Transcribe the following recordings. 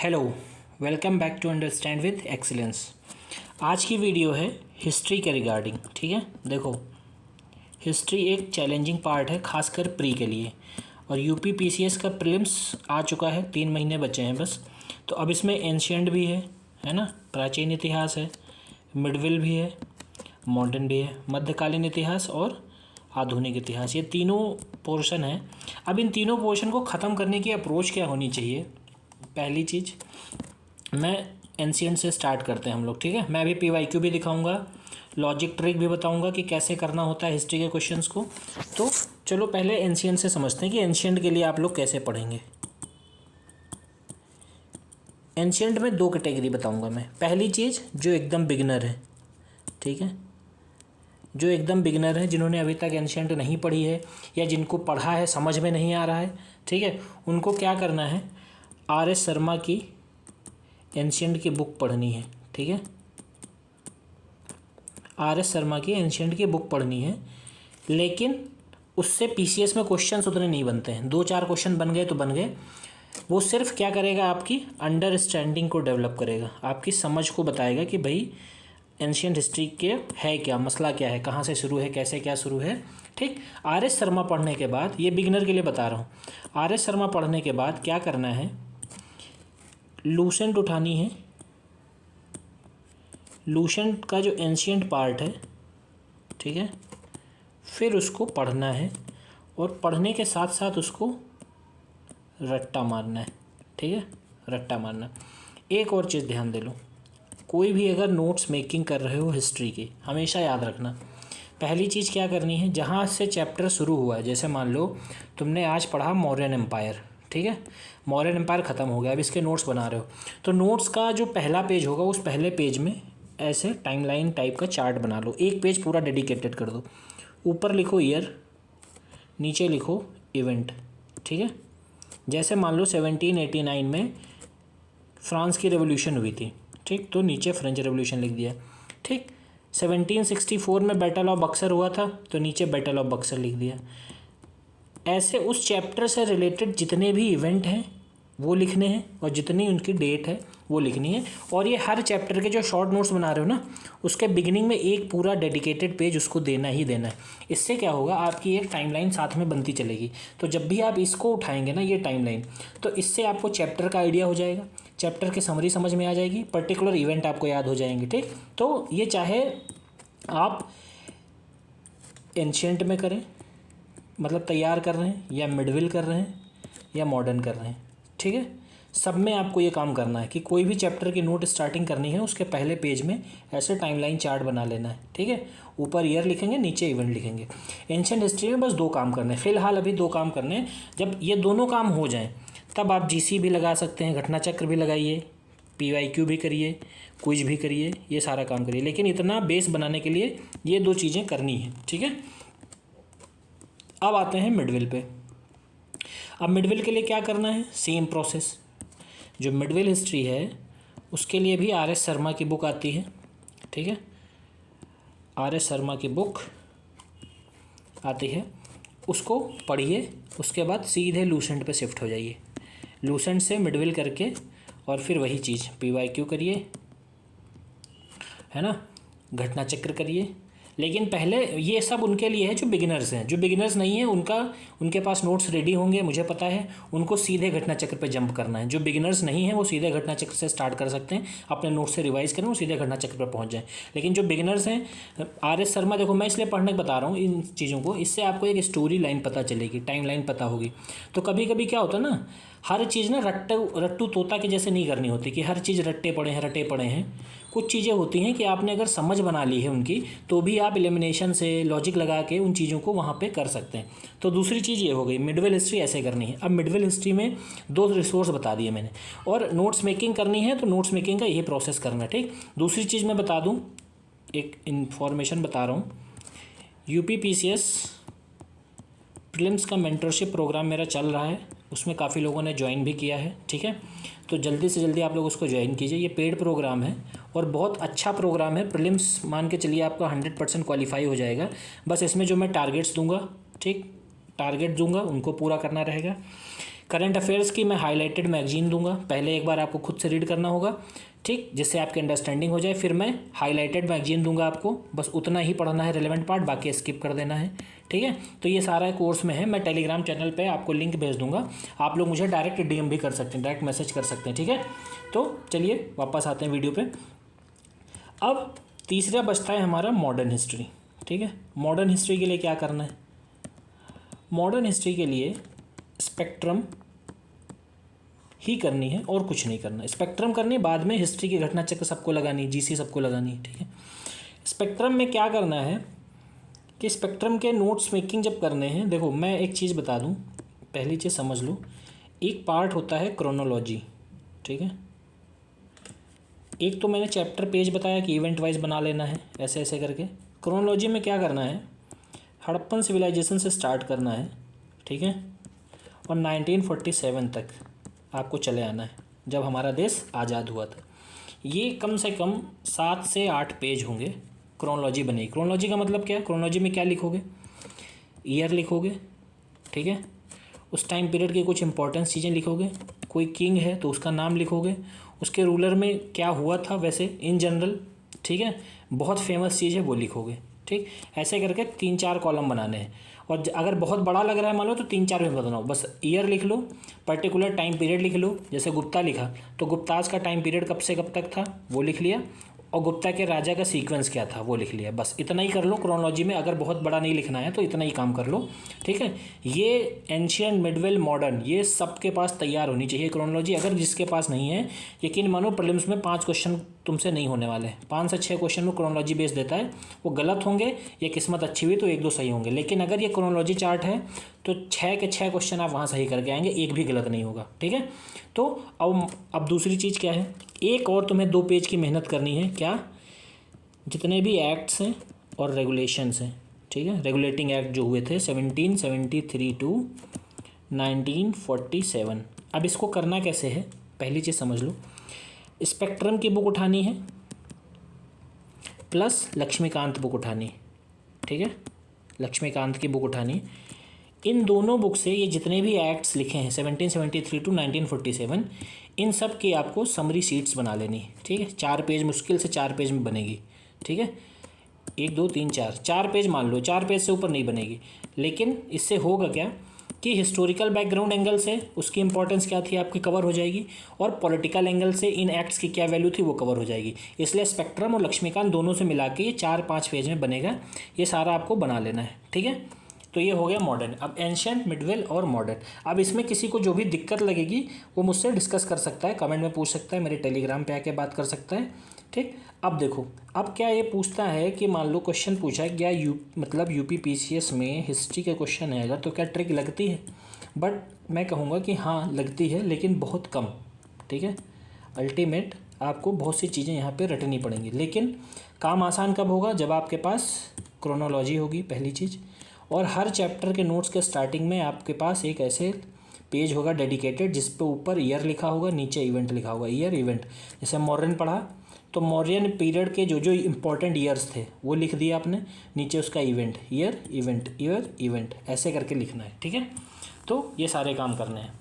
Hello, welcome back to understand with excellence. आज की video है हिस्ट्री के रिगार्डिंग। ठीक है, देखो हिस्ट्री एक चैलेंजिंग पार्ट है, खासकर प्री के लिए। और यूपी पीसीएस का प्रीलिम्स आ चुका है, 3 महीने बचे हैं बस। तो अब इसमें एंशिएंट भी है ना, प्राचीन इतिहास है, मिडविल भी है, मॉडर्न भी है, मध्यकालीन इतिहास और आधुनिक इतिहास, ये तीनों पोर्शन है। अब इन तीनों पोर्शन को ख़त्म करने की अप्रोच क्या होनी चाहिए? पहली चीज़, मैं एंशिएंट से स्टार्ट करते हैं हम लोग। ठीक है, मैं अभी पीवाईक्यू भी दिखाऊंगा, लॉजिक ट्रिक भी बताऊंगा कि कैसे करना होता है हिस्ट्री के क्वेश्चंस को। तो चलो पहले एंशिएंट से समझते हैं कि एंशिएंट के लिए आप लोग कैसे पढ़ेंगे। एंशिएंट में 2 कैटेगरी बताऊंगा मैं। पहली चीज़, जो एकदम बिगिनर है, ठीक है, जो एकदम बिगिनर है, जिन्होंने अभी तक एंशिएंट नहीं पढ़ी है या जिनको पढ़ा है समझ में नहीं आ रहा है, ठीक है, उनको क्या करना है, आर.एस. शर्मा की एंशिएंट की बुक पढ़नी है। ठीक है, आर.एस. शर्मा की एंशिएंट की बुक पढ़नी है, लेकिन उससे पीसीएस में क्वेश्चंस उतने नहीं बनते हैं। 2-4 क्वेश्चन बन गए तो बन गए। वो सिर्फ क्या करेगा, आपकी अंडरस्टैंडिंग को डेवलप करेगा, आपकी समझ को बताएगा कि भाई एंशिएंट हिस्ट्री के है क्या, मसला क्या है, कहाँ से शुरू है, कैसे क्या शुरू है। ठीक, आर.एस. शर्मा पढ़ने के बाद, ये बिगिनर के लिए बता रहा हूँ, आर.एस. शर्मा पढ़ने के बाद क्या करना है, लूसेंट उठानी है। लूसेंट का जो एंशिएंट पार्ट है, ठीक है, फिर उसको पढ़ना है और पढ़ने के साथ साथ उसको रट्टा मारना है। ठीक है, रट्टा मारना। एक और चीज़ ध्यान दे लो, कोई भी अगर नोट्स मेकिंग कर रहे हो हिस्ट्री की, हमेशा याद रखना, पहली चीज़ क्या करनी है, जहाँ से चैप्टर शुरू हुआ है, जैसे मान लो तुमने आज पढ़ा मौर्यन एम्पायर, ठीक है, मौर्यन एम्पायर ख़त्म हो गया, अब इसके नोट्स बना रहे हो, तो नोट्स का जो पहला पेज होगा, उस पहले पेज में ऐसे टाइमलाइन टाइप का चार्ट बना लो, एक पेज पूरा डेडिकेटेड कर दो। ऊपर लिखो ईयर, नीचे लिखो इवेंट। ठीक है, जैसे मान लो 1789 में फ्रांस की रेवोल्यूशन हुई थी, ठीक, तो नीचे फ्रेंच रेवोल्यूशन लिख दिया। ठीक, 1764 में बैटल ऑफ बक्सर हुआ था, तो नीचे बैटल ऑफ बक्सर लिख दिया। ऐसे उस चैप्टर से रिलेटेड जितने भी इवेंट हैं वो लिखने हैं और जितनी उनकी डेट है वो लिखनी है। और ये हर चैप्टर के जो शॉर्ट नोट्स बना रहे हो ना, उसके बिगिनिंग में एक पूरा डेडिकेटेड पेज उसको देना ही देना है। इससे क्या होगा, आपकी एक टाइमलाइन साथ में बनती चलेगी। तो जब भी आप इसको उठाएंगे ना, ये टाइमलाइन, तो इससे आपको चैप्टर का आइडिया हो जाएगा, चैप्टर की समरी समझ में आ जाएगी, पर्टिकुलर इवेंट आपको याद हो जाएंगे। ठीक, तो ये चाहे आप एंशिएंट में करें, मतलब तैयार कर रहे हैं, या मिडविल कर रहे हैं, या मॉडर्न कर रहे हैं, ठीक है, सब में आपको ये काम करना है कि कोई भी चैप्टर की नोट स्टार्टिंग करनी है, उसके पहले पेज में ऐसे टाइमलाइन चार्ट बना लेना है। ठीक है, ऊपर ईयर लिखेंगे, नीचे इवेंट लिखेंगे। एंशिएंट हिस्ट्री में बस 2 काम करने हैं फिलहाल, अभी 2 काम करने हैं। जब ये दोनों काम हो जाएं, तब आप जीसी भी लगा सकते हैं, घटना चक्र भी लगाइए, पीवाईक्यू भी करिए, क्विज भी करिए, ये सारा काम करिए, लेकिन इतना बेस बनाने के लिए ये 2 चीज़ें करनी है। ठीक है, अब आते हैं मिडविल पे। अब मिडविल के लिए क्या करना है, सेम प्रोसेस। जो मिडविल हिस्ट्री है उसके लिए भी आर.एस. शर्मा की बुक आती है। ठीक है, आर.एस. शर्मा की बुक आती है, उसको पढ़िए, उसके बाद सीधे लूसेंट पे शिफ्ट हो जाइए। लूसेंट से मिडविल करके और फिर वही चीज़ पीवाईक्यू करिए, है ना, घटना चक्र करिए। लेकिन पहले ये सब उनके लिए है जो बिगिनर्स हैं। जो बिगिनर्स नहीं है उनके पास नोट्स रेडी होंगे, मुझे पता है, उनको सीधे घटना चक्र पे जंप करना है। जो बिगिनर्स नहीं है वो सीधे घटना चक्र से स्टार्ट कर सकते हैं, अपने नोट्स से रिवाइज करें, वो सीधे घटना चक्र पर पहुंच जाएं। लेकिन जो बिगिनर्स हैं, आर.एस. शर्मा, देखो मैं इसलिए पढ़ने बता रहा हूँ इन चीज़ों को, इससे आपको एक स्टोरी लाइन पता चलेगी, टाइम लाइन पता होगी। तो कभी कभी क्या होता है ना, हर चीज़ ना रट्टू तोता के जैसे नहीं करनी होती कि हर चीज़ रट्टे पड़े हैं, रटे पड़े हैं। कुछ चीज़ें होती हैं कि आपने अगर समझ बना ली है उनकी, तो भी आप एलिमिनेशन से लॉजिक लगा के उन चीज़ों को वहाँ पे कर सकते हैं। तो दूसरी चीज़ ये हो गई, मिडविल हिस्ट्री ऐसे करनी है। अब मिडविल हिस्ट्री में 2 रिसोर्स बता दिए मैंने, और नोट्स मेकिंग करनी है तो नोट्स मेकिंग का यही प्रोसेस करना है। ठीक, दूसरी चीज़ मैं बता दूँ, एक इन्फॉर्मेशन बता रहा हूँ, यूपी पीसीएस प्रीलिम्स का मेंटरशिप प्रोग्राम मेरा चल रहा है, उसमें काफ़ी लोगों ने ज्वाइन भी किया है। ठीक है, तो जल्दी से जल्दी आप लोग उसको ज्वाइन कीजिए। ये पेड प्रोग्राम है और बहुत अच्छा प्रोग्राम है। प्रीलिम्स मान के चलिए आपका 100% क्वालिफाई हो जाएगा। बस इसमें जो मैं टारगेट्स दूंगा, ठीक, टारगेट दूंगा, उनको पूरा करना रहेगा। करंट अफेयर्स की मैं हाईलाइटेड मैगजीन दूंगा, पहले एक बार आपको खुद से रीड करना होगा, ठीक, जिससे आपकी अंडरस्टैंडिंग हो जाए। फिर मैं हाईलाइटेड मैगजीन दूंगा आपको, बस उतना ही पढ़ना है रेलेवेंट पार्ट, बाकी स्किप कर देना है, ठीक है। तो ये सारा कोर्स में है, मैं टेलीग्राम चैनल पे आपको लिंक भेज दूंगा, आप लोग मुझे डायरेक्ट डीएम भी कर सकते हैं, डायरेक्ट मैसेज कर सकते हैं, ठीक है। तो चलिए वापस आते हैं वीडियो पे। अब तीसरा बचता है हमारा मॉडर्न हिस्ट्री, ठीक है। मॉडर्न हिस्ट्री के लिए क्या करना है? मॉडर्न हिस्ट्री के लिए स्पेक्ट्रम ही करनी है और कुछ नहीं करना। स्पेक्ट्रम करनी, बाद में हिस्ट्री की घटना चक्र सबको लगानी, जीसी सबको लगानी, ठीक है। स्पेक्ट्रम में क्या करना है कि स्पेक्ट्रम के नोट्स मेकिंग जब करने हैं, देखो मैं एक चीज़ बता दूं, पहली चीज़ समझ लो, एक पार्ट होता है क्रोनोलॉजी, ठीक है। एक तो मैंने चैप्टर पेज बताया कि इवेंट वाइज बना लेना है, ऐसे ऐसे करके। क्रोनोलॉजी में क्या करना है, हड़प्पन सिविलाइजेशन से स्टार्ट करना है, ठीक है, और 1947 तक आपको चले आना है, जब हमारा देश आज़ाद हुआ था। ये कम से कम 7 से 8 पेज होंगे, क्रोनोलॉजी बनेगी। क्रोनोलॉजी का मतलब क्या है? क्रोनोलॉजी में क्या लिखोगे? ईयर लिखोगे, ठीक है, उस टाइम पीरियड की कुछ इंपॉर्टेंस चीज़ें लिखोगे, कोई किंग है तो उसका नाम लिखोगे, उसके रूलर में क्या हुआ था वैसे इन जनरल, ठीक है, बहुत फेमस चीज़ है वो लिखोगे, ठीक। ऐसे करके 3-4 कॉलम बनाने हैं। और अगर बहुत बड़ा लग रहा है मान लो तो 3-4 में बनाओ, बस ईयर लिख लो, पर्टिकुलर टाइम पीरियड लिख लो, जैसे गुप्ता लिखा तो गुप्ताज का टाइम पीरियड कब से कब तक था वो लिख लिया, और गुप्ता के राजा का सीक्वेंस क्या था वो लिख लिया, बस इतना ही कर लो क्रोनोलॉजी में। अगर बहुत बड़ा नहीं लिखना है तो इतना ही काम कर लो, ठीक है। ये एंशियंट, मिडवेल, मॉडर्न, ये सबके पास तैयार होनी चाहिए क्रोनोलॉजी। अगर जिसके पास नहीं है, यकीन मानो प्रीलिम्स में 5 क्वेश्चन तुमसे नहीं होने वाले, 5 से 6 क्वेश्चन में क्रोनोलॉजी बेस देता है, वो गलत होंगे, ये किस्मत अच्छी हुई तो 1-2 सही होंगे, लेकिन अगर ये क्रोनोलॉजी चार्ट है तो 6 के 6 क्वेश्चन आप वहाँ सही करके आएंगे, एक भी गलत नहीं होगा, ठीक है। तो अब दूसरी चीज़ क्या है, एक और तुम्हें 2 पेज की मेहनत करनी है, क्या? जितने भी एक्ट्स हैं और रेगुलेशंस हैं, ठीक है, रेगुलेटिंग एक्ट जो हुए थे 1773 टू 1947, अब इसको करना कैसे है, पहली चीज़ समझ लो। स्पेक्ट्रम की बुक उठानी है प्लस लक्ष्मीकांत बुक उठानी है, ठीक है, लक्ष्मीकांत की बुक उठानी है। इन दोनों बुक से ये जितने भी एक्ट्स लिखे हैं 1773 टू 1947, इन सब की आपको समरी शीट्स बना लेनी है, ठीक है। 4 पेज, मुश्किल से 4 पेज में बनेगी, ठीक है। 1 2 3 4 पेज मान लो, 4 पेज से ऊपर नहीं बनेगी। लेकिन इससे होगा क्या कि हिस्टोरिकल बैकग्राउंड एंगल से उसकी इंपॉर्टेंस क्या थी आपकी कवर हो जाएगी, और पॉलिटिकल एंगल से इन एक्ट्स की क्या वैल्यू थी वो कवर हो जाएगी। इसलिए स्पेक्ट्रम और लक्ष्मीकांत दोनों से मिला के ये 4-5 पेज में बनेगा, ये सारा आपको बना लेना है, ठीक है। तो ये हो गया मॉडर्न। अब एंशिएंट, मिडवेल और मॉडर्न। अब इसमें किसी को जो भी दिक्कत लगेगी वो मुझसे डिस्कस कर सकता है, कमेंट में पूछ सकता है, मेरे टेलीग्राम पे आके बात कर सकता है, ठीक। अब देखो, अब क्या ये पूछता है कि मान लो क्वेश्चन पूछा है क्या मतलब यूपी पीसीएस में हिस्ट्री के क्वेश्चन है अगर, तो क्या ट्रिक लगती है? बट मैं कहूँगा कि हाँ लगती है, लेकिन बहुत कम, ठीक है। अल्टीमेट आपको बहुत सी चीज़ें यहाँ पे रटनी पड़ेंगी, लेकिन काम आसान कब होगा? जब आपके पास क्रोनोलॉजी होगी, पहली चीज़, और हर चैप्टर के नोट्स के स्टार्टिंग में आपके पास एक ऐसे पेज होगा डेडिकेटेड, जिस पे ऊपर ईयर लिखा होगा, नीचे इवेंट लिखा होगा, ईयर इवेंट। जैसे मौर्यन पढ़ा तो मौर्यन पीरियड के जो जो इंपॉर्टेंट ईयर्स थे वो लिख दिया आपने, नीचे उसका event, year event, year event, ऐसे करके लिखना है, ठीक है। तो ये सारे काम करने हैं।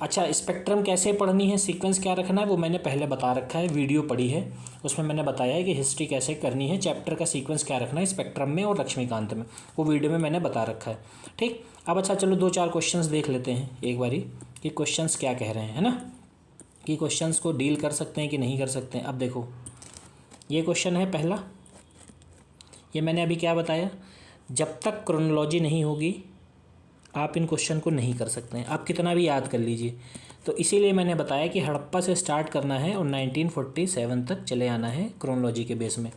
अच्छा, स्पेक्ट्रम कैसे पढ़नी है, सीक्वेंस क्या रखना है, वो मैंने पहले बता रखा है, वीडियो पढ़ी है, उसमें मैंने बताया है कि हिस्ट्री कैसे करनी है, चैप्टर का सीक्वेंस क्या रखना है स्पेक्ट्रम में और लक्ष्मीकांत में, वो वीडियो में मैंने बता रखा है, ठीक। अब अच्छा चलो 2-4 क्वेश्चंस देख लेते हैं एक बारी कि क्वेश्चंस क्या कह रहे हैं, है ना, कि क्वेश्चंस को डील कर सकते हैं कि नहीं कर सकते हैं। अब देखो, ये क्वेश्चन है पहला, ये मैंने अभी क्या बताया, जब तक क्रोनोलॉजी नहीं होगी आप इन क्वेश्चन को नहीं कर सकते हैं, आप कितना भी याद कर लीजिए। तो इसीलिए मैंने बताया कि हड़प्पा से स्टार्ट करना है और 1947 तक चले आना है क्रोनोलॉजी के बेस में।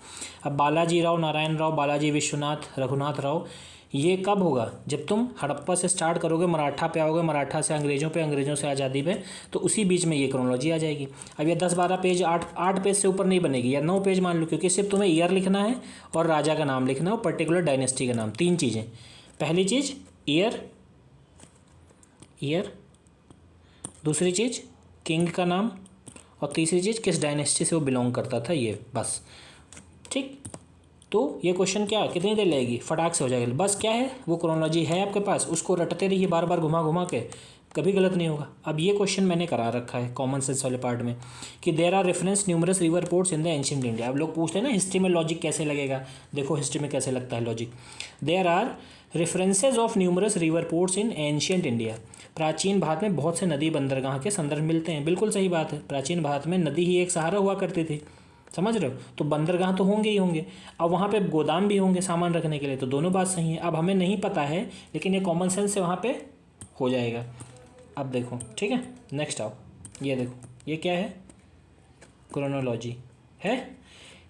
अब बालाजी राव, नारायण राव, बालाजी विश्वनाथ, रघुनाथ राव, ये कब होगा? जब तुम हड़प्पा से स्टार्ट करोगे, मराठा पे आओगे, मराठा से अंग्रेज़ों पे, अंग्रेज़ों से आज़ादी पे, तो उसी बीच में ये क्रोनोलॉजी आ जाएगी। अब ये 10-12 पेज, 8 पेज से ऊपर नहीं बनेगी, या 9 पेज मान लो, क्योंकि सिर्फ तुम्हें ईयर लिखना है और राजा का नाम लिखना है और पर्टिकुलर डायनेस्टी का नाम, 3 चीज़ें। पहली चीज़ ईयर, दूसरी चीज़ किंग का नाम, और तीसरी चीज़ किस डायनेस्टी से वो बिलोंग करता था, ये बस, ठीक। तो ये क्वेश्चन क्या कितनी देर लगेगी, फटाक से हो जाएगा। बस क्या है, वो क्रोनोलॉजी है आपके पास, उसको रटते रहिए बार बार घुमा घुमा के, कभी गलत नहीं होगा। अब ये क्वेश्चन मैंने करा रखा है कॉमन सेंस वाले पार्ट में कि there are reference numerous river ports in the ancient India. अब लोग पूछते हैं ना हिस्ट्री में लॉजिक कैसे लगेगा, देखो हिस्ट्री में कैसे लगता है logic. There are references of numerous river ports in ancient India. प्राचीन भारत में बहुत से नदी बंदरगाह के संदर्भ मिलते हैं। बिल्कुल सही बात है, प्राचीन भारत में नदी ही एक सहारा हुआ करती थी, समझ रहे हो, तो बंदरगाह तो होंगे ही होंगे। अब वहाँ पे गोदाम भी होंगे सामान रखने के लिए, तो दोनों बात सही है। अब हमें नहीं पता है लेकिन ये कॉमन सेंस से वहाँ पे हो जाएगा। अब देखो ठीक है, नेक्स्ट आओ, ये देखो ये क्या है, क्रोनोलॉजी है।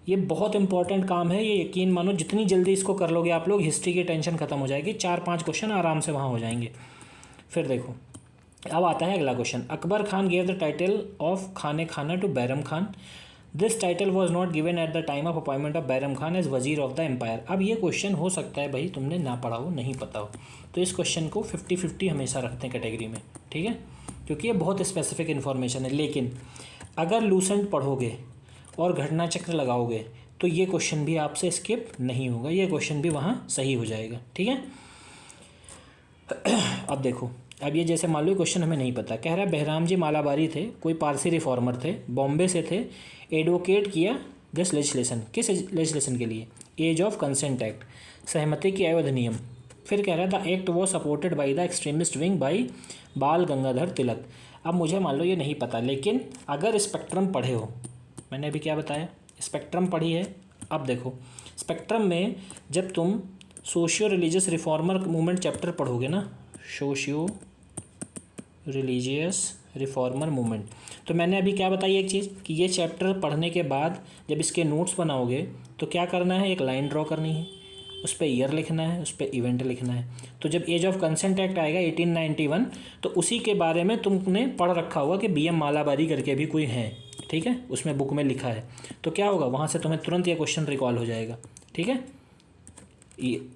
ये बहुत इंपॉर्टेंट काम है, ये यकीन मानो जितनी जल्दी इसको कर लोगे आप लोग हिस्ट्री की टेंशन खत्म हो जाएगी। 4-5 क्वेश्चन आराम से वहाँ हो जाएंगे। फिर देखो अब आता है अगला question. Akbar Khan gave the title of Khane Khana to Bairam Khan. This title was not given at the time of appointment of Bairam Khan as वजीर ऑफ द एम्पायर। अब ये क्वेश्चन हो सकता है भाई तुमने ना पढ़ा हो, नहीं पता हो, तो इस क्वेश्चन को 50-50 हमेशा रखते हैं कैटेगरी में, ठीक है, क्योंकि ये बहुत स्पेसिफिक इन्फॉर्मेशन है। लेकिन अगर लूसेंट पढ़ोगे और घटना चक्र लगाओगे तो ये क्वेश्चन भी आपसे स्किप नहीं होगा, ये क्वेश्चन भी वहाँ सही हो जाएगा, ठीक है। अब देखो, अब ये जैसे मान लो क्वेश्चन हमें नहीं पता, कह रहा है बहराम जी मालाबारी थे, कोई पारसी रिफॉर्मर थे, बॉम्बे से थे, एडवोकेट किया दिस लेजिस्लेशन, किस लेजिस्लेशन के लिए, एज ऑफ कंसेंट एक्ट, सहमति की आयु अधिनियम। फिर कह रहा था act was supported by the extremist wing by बाल गंगाधर तिलक। अब मुझे मान लो ये नहीं पता, लेकिन अगर स्पेक्ट्रम पढ़े हो, मैंने अभी क्या बताया, स्पेक्ट्रम पढ़ी है। अब देखो स्पेक्ट्रम में जब तुम socio religious reformer movement chapter पढ़ोगे ना, सोशियो रिलीजियस रिफॉर्मर मूवमेंट, तो मैंने अभी क्या बताई एक चीज़ कि ये चैप्टर पढ़ने के बाद जब इसके नोट्स बनाओगे तो क्या करना है, एक लाइन ड्रॉ करनी है, उस पर ईयर लिखना है, उस पर इवेंट लिखना है। तो जब एज ऑफ कंसेंट एक्ट आएगा 1891, तो उसी के बारे में तुमने पढ़ रखा होगा कि BM मालाबारी करके भी कोई है, ठीक है, उसमें बुक में लिखा है। तो क्या होगा, वहाँ से तुम्हें तुरंत ये क्वेश्चन रिकॉल हो जाएगा, ठीक है।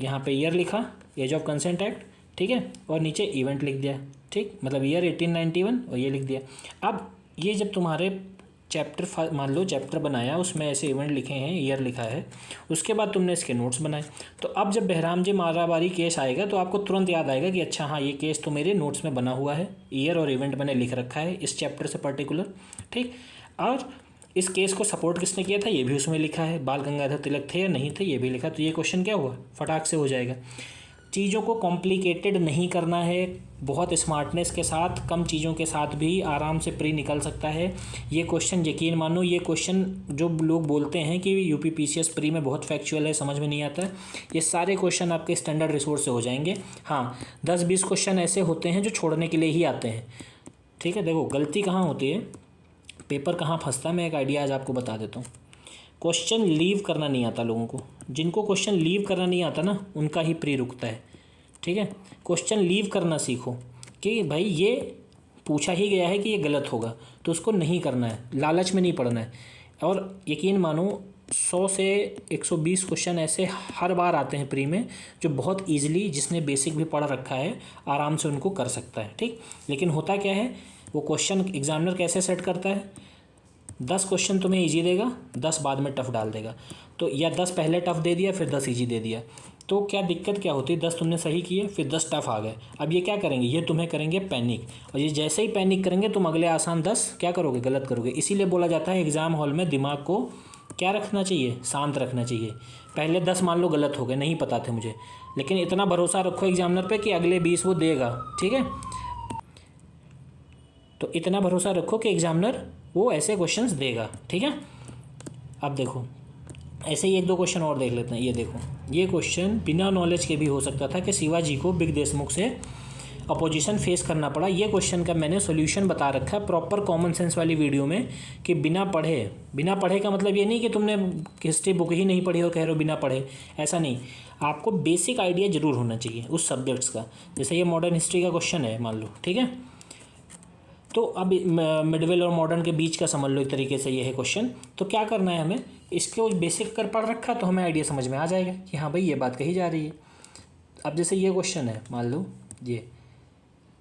यहाँ पे ईयर लिखा, एज ऑफ कंसेंट एक्ट, ठीक है, और नीचे इवेंट लिख दिया, ठीक, मतलब ईयर 1891 और ये लिख दिया। अब ये जब तुम्हारे चैप्टर मान लो चैप्टर बनाया, उसमें ऐसे इवेंट लिखे हैं, ईयर लिखा है, उसके बाद तुमने इसके नोट्स बनाए, तो अब जब बहराम जी मालाबारी केस आएगा तो आपको तुरंत याद आएगा कि अच्छा हाँ ये केस तो मेरे नोट्स में बना हुआ है, ईयर और इवेंट मैंने लिख रखा है इस चैप्टर से पर्टिकुलर, ठीक। और इस केस को सपोर्ट किसने किया था ये भी उसमें लिखा है, बाल गंगाधर तिलक थे या नहीं थे ये भी लिखा। तो ये क्वेश्चन क्या हुआ, फटाक से हो जाएगा। चीज़ों को कॉम्प्लिकेटेड नहीं करना है, बहुत स्मार्टनेस के साथ, कम चीज़ों के साथ भी आराम से प्री निकल सकता है ये क्वेश्चन। यकीन मानो ये क्वेश्चन जो लोग बोलते हैं कि UPPCS प्री में बहुत फैक्चुअल है, समझ में नहीं आता है, ये सारे क्वेश्चन आपके स्टैंडर्ड रिसोर्स से हो जाएंगे। हाँ 10-20 क्वेश्चन ऐसे होते हैं जो छोड़ने के लिए ही आते हैं, ठीक है। देखो गलती कहाँ होती है, पेपर कहाँ फंसता है, मैं एक आइडिया आज आपको बता देता हूँ। क्वेश्चन लीव करना नहीं आता लोगों को, जिनको क्वेश्चन लीव करना नहीं आता ना उनका ही प्री रुकता है, ठीक है। क्वेश्चन लीव करना सीखो कि भाई ये पूछा ही गया है कि ये गलत होगा तो उसको नहीं करना है, लालच में नहीं पढ़ना है। और यकीन मानो 100 से 120 क्वेश्चन ऐसे हर बार आते हैं प्री में जो बहुत ईजिली, जिसने बेसिक भी पढ़ रखा है आराम से उनको कर सकता है, ठीक। लेकिन होता क्या है, वो क्वेश्चन एग्जामिनर कैसे सेट करता है, 10 क्वेश्चन तुम्हें इजी देगा, 10 बाद में टफ डाल देगा, तो या 10 पहले टफ दे दिया फिर 10 इजी दे दिया, तो क्या दिक्कत क्या होती है, 10 तुमने सही किए फिर 10 टफ आ गए। अब ये क्या करेंगे, ये तुम्हें करेंगे पैनिक, और ये जैसे ही पैनिक करेंगे तुम अगले आसान 10 क्या करोगे, गलत करोगे। इसीलिए बोला जाता है एग्ज़ाम हॉल में दिमाग को क्या रखना चाहिए, शांत रखना चाहिए। पहले 10 मान लो गलत हो गए, नहीं पता थे मुझे, लेकिन इतना भरोसा रखो एग्जामिनर पे कि अगले 20 वो देगा, ठीक है। तो इतना भरोसा रखो कि एग्जामिनर वो ऐसे क्वेश्चंस देगा, ठीक है। अब देखो ऐसे ही 1-2 क्वेश्चन और देख लेते हैं। ये देखो, ये क्वेश्चन बिना नॉलेज के भी हो सकता था कि शिवाजी को बिग देशमुख से अपोजिशन फेस करना पड़ा। ये क्वेश्चन का मैंने सॉल्यूशन बता रखा है प्रॉपर कॉमन सेंस वाली वीडियो में कि बिना पढ़े का मतलब ये नहीं कि तुमने हिस्ट्री बुक ही नहीं पढ़ी हो कह रहे हो बिना पढ़े, ऐसा नहीं। आपको बेसिक आइडिया ज़रूर होना चाहिए उस सब्जेक्ट्स का। जैसे ये मॉडर्न हिस्ट्री का क्वेश्चन है मान लो, ठीक है, तो अब मिडवेल और मॉडर्न के बीच का समझ लो एक तरीके से ये है क्वेश्चन। तो क्या करना है हमें, इसके बेसिक कर पढ़ रखा तो हमें आइडिया समझ में आ जाएगा कि हाँ भाई ये बात कही जा रही है। अब जैसे ये क्वेश्चन है मान लो, ये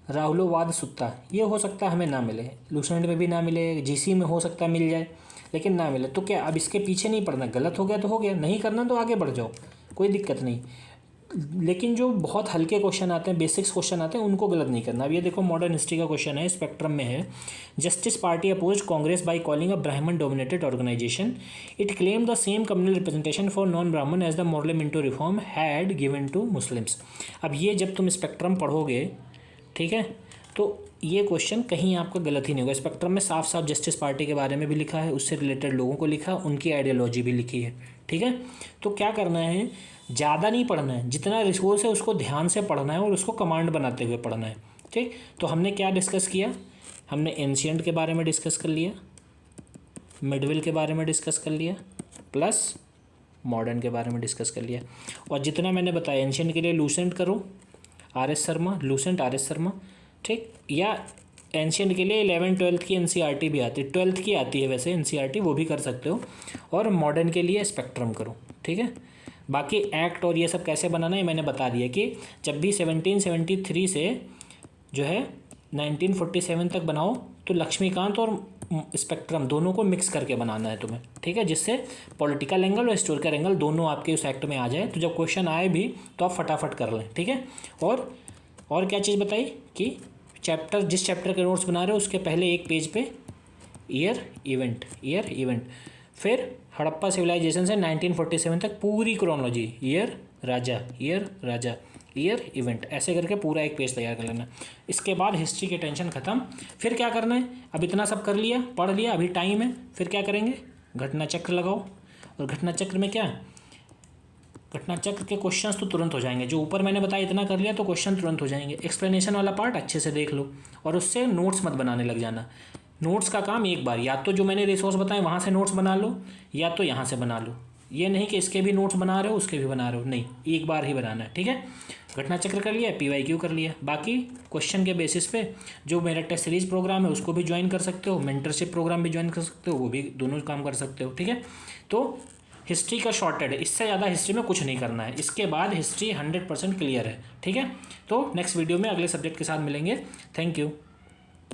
राहुलोवाद सुत्ता, ये हो सकता है हमें ना मिले, लूसेंट में भी ना मिले, GC में हो सकता है मिल जाए, लेकिन ना मिले तो क्या अब इसके पीछे नहीं पढ़ना, गलत हो गया तो हो गया, नहीं करना तो आगे बढ़ जाओ, कोई दिक्कत नहीं। लेकिन जो बहुत हल्के क्वेश्चन आते हैं, बेसिक्स क्वेश्चन आते हैं, उनको गलत नहीं करना। अब ये देखो मॉडर्न हिस्ट्री का क्वेश्चन है, स्पेक्ट्रम में है। Justice Party oppose Congress by calling a Brahmin dominated organisation, it claim the same communal representation for non Brahmin as the Morley Minto reform had given to Muslims. अब ये जब तुम स्पेक्ट्रम पढ़ोगे, ठीक है, तो ये क्वेश्चन कहीं आपका गलत ही नहीं होगा। स्पेक्ट्रम में साफ साफ जस्टिस पार्टी के बारे में भी लिखा है, उससे रिलेटेड लोगों को लिखा, उनकी आइडियोलॉजी भी लिखी है, ठीक है। तो क्या करना है, ज़्यादा नहीं पढ़ना है, जितना रिसोर्स है उसको ध्यान से पढ़ना है और उसको कमांड बनाते हुए पढ़ना है, ठीक। तो हमने क्या डिस्कस किया, हमने एंशिएंट के बारे में डिस्कस कर लिया, मिडविल के बारे में डिस्कस कर लिया, प्लस मॉडर्न के बारे में डिस्कस कर लिया। और जितना मैंने बताया, एंशिएंट के लिए लूसेंट करो, RS. Sharma, Lucent RS. Sharma, ठीक। या एंशिएंट के लिए 11th-12th की एनसीईआरटी भी आती है, 12th की आती है वैसे एनसीईआरटी, वो भी कर सकते हो। और मॉडर्न के लिए स्पेक्ट्रम करो, ठीक है। बाकी एक्ट और ये सब कैसे बनाना है मैंने बता दिया कि जब भी 1773 से जो है 1947 तक बनाओ तो लक्ष्मीकांत और स्पेक्ट्रम दोनों को मिक्स करके बनाना है तुम्हें, ठीक है, जिससे पॉलिटिकल एंगल और हिस्टोरिकल एंगल दोनों आपके उस एक्ट में आ जाए, तो जब क्वेश्चन आए भी तो आप फटाफट कर लें, ठीक है। और क्या चीज़ बताई कि जिस चैप्टर के नोट्स बना रहे हो उसके पहले एक पेज पे ईयर इवेंट, फिर हड़प्पा सिविलाइजेशन से 1947 तक पूरी क्रोनोलॉजी, ईयर इवेंट, ऐसे करके पूरा एक पेज तैयार कर लेना। इसके बाद हिस्ट्री की टेंशन ख़त्म। फिर क्या करना है, अब इतना सब कर लिया, पढ़ लिया, अभी टाइम है, फिर क्या करेंगे, घटना चक्र लगाओ। और घटना चक्र में क्या, घटना चक्र के क्वेश्चंस तो तुरंत हो जाएंगे, जो ऊपर मैंने बताया इतना कर लिया तो क्वेश्चन तुरंत हो जाएंगे। एक्सप्लेनेशन वाला पार्ट अच्छे से देख लो और उससे नोट्स मत बनाने लग जाना। नोट्स का काम एक बार, या तो जो मैंने रिसोर्स बताए वहाँ से नोट्स बना लो, या तो यहाँ से बना लो। ये नहीं कि इसके भी नोट्स बना रहे हो उसके भी बना रहे हो, नहीं, एक बार ही बनाना है, ठीक है। घटना चक्र कर लिया, PYQ कर लिया, बाकी क्वेश्चन के बेसिस पे जो मेरा टेस्ट सीरीज प्रोग्राम है उसको भी ज्वाइन कर सकते हो, मेंटरशिप प्रोग्राम भी ज्वाइन कर सकते हो, वो भी दोनों काम कर सकते हो, ठीक है। तो हिस्ट्री का शॉर्टेड है, इससे ज़्यादा हिस्ट्री में कुछ नहीं करना है, इसके बाद हिस्ट्री 100% क्लियर है, ठीक है। तो नेक्स्ट वीडियो में अगले सब्जेक्ट के साथ मिलेंगे। Thank you.